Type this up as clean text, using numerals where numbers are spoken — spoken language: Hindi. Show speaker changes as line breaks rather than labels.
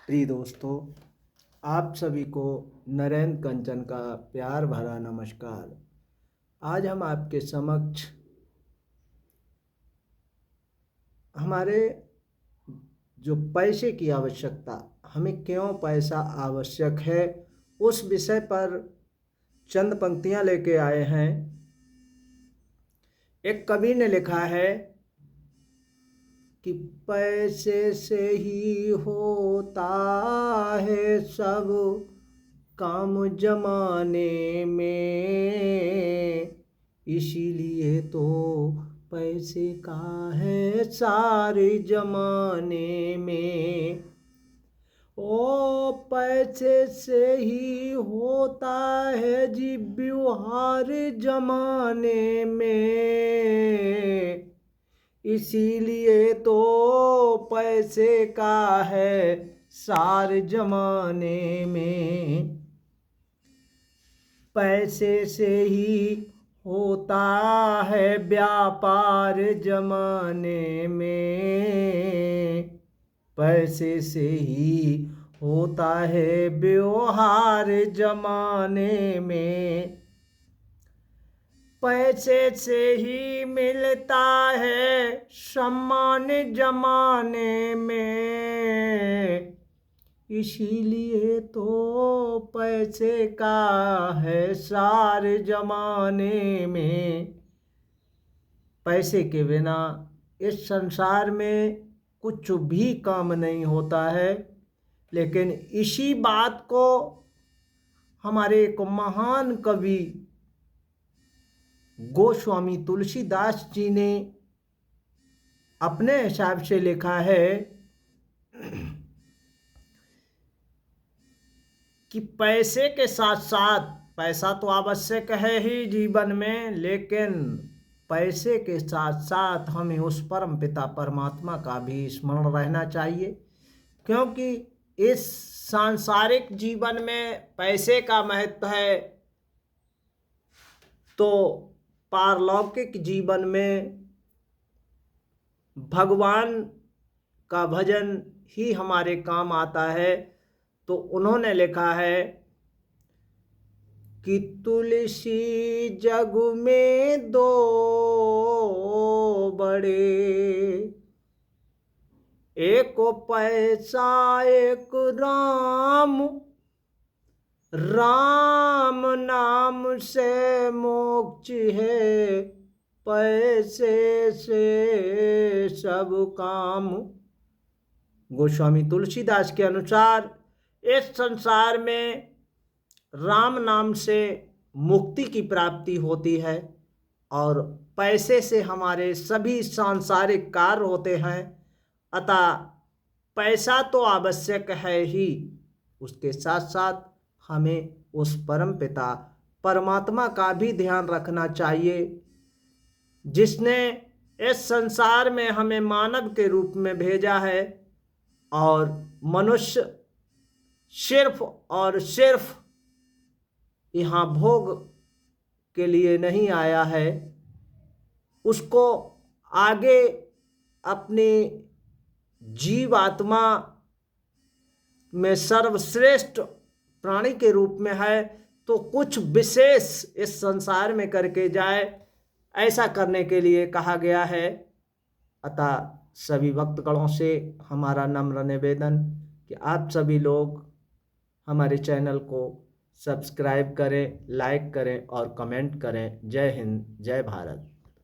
प्रिय दोस्तों, आप सभी को नरेंद्र कंचन का प्यार भरा नमस्कार। आज हम आपके समक्ष हमारे जो पैसे की आवश्यकता, हमें क्यों पैसा आवश्यक है, उस विषय पर चंद पंक्तियां लेके आए हैं। एक कवि ने लिखा है कि पैसे से ही होता है सब काम जमाने में, इसीलिए तो पैसे का है सारे जमाने में। ओ पैसे से ही होता है जी व्यवहार जमाने में, इसीलिए तो पैसे का है सारे जमाने में। पैसे से ही होता है व्यापार जमाने में, पैसे से ही होता है व्यवहार जमाने में। पैसे से ही मिलता है सम्मान जमाने में, इसीलिए तो पैसे का है सारे जमाने में। पैसे के बिना इस संसार में कुछ भी काम नहीं होता है, लेकिन इसी बात को हमारे एक महान कवि गोस्वामी तुलसीदास जी ने अपने हिसाब से लिखा है कि पैसे के साथ साथ, पैसा तो आवश्यक है ही जीवन में, लेकिन पैसे के साथ साथ हमें उस परम पिता परमात्मा का भी स्मरण रहना चाहिए, क्योंकि इस सांसारिक जीवन में पैसे का महत्व है तो पारलौकिक जीवन में भगवान का भजन ही हमारे काम आता है। तो उन्होंने लिखा है कि तुलसी जग में दो बड़े, एक पैसा एक राम, राम नाम से मोक्ष है, पैसे से सब काम। गोस्वामी तुलसीदास के अनुसार इस संसार में राम नाम से मुक्ति की प्राप्ति होती है और पैसे से हमारे सभी सांसारिक कार्य होते हैं। अतः पैसा तो आवश्यक है ही, उसके साथ साथ हमें उस परम पिता परमात्मा का भी ध्यान रखना चाहिए, जिसने इस संसार में हमें मानव के रूप में भेजा है और मनुष्य सिर्फ और सिर्फ यहाँ भोग के लिए नहीं आया है, उसको आगे अपनी जीवात्मा में सर्वश्रेष्ठ प्राणी के रूप में है, तो कुछ विशेष इस संसार में करके जाए, ऐसा करने के लिए कहा गया है। अतः सभी भक्तगणों से हमारा नम्र निवेदन कि आप सभी लोग हमारे चैनल को सब्सक्राइब करें, लाइक करें और कमेंट करें। जय हिंद, जय भारत।